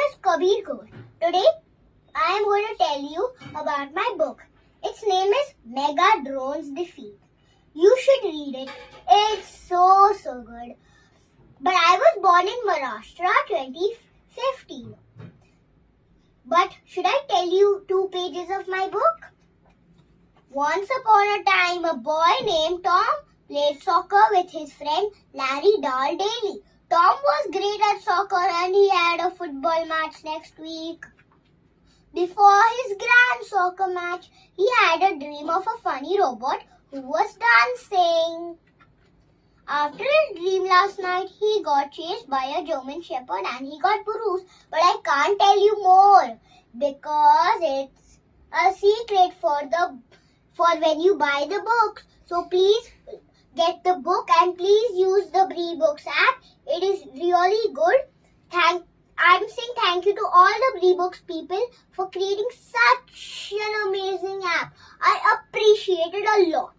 is Kabir Ghosh. Today I am going to tell you about my book. Its name is Mega Drones Defeat. You should read it. It's so good. But I was born in Maharashtra 2015. But should I tell you 2 pages of my book? Once upon a time, a boy named Tom played soccer with his friend Larry Dahl daily. Tom was great at soccer and he had a football match next week. Before his grand soccer match, he had a dream of a funny robot who was dancing. After his dream last night, he got chased by a German Shepherd and he got bruised. But I can't tell you more because it's a secret for when you buy the books. So please get the book and please use the BriBooks app. It is really good. I'm saying thank you to all the BriBooks people for creating such an amazing app. I appreciate it a lot.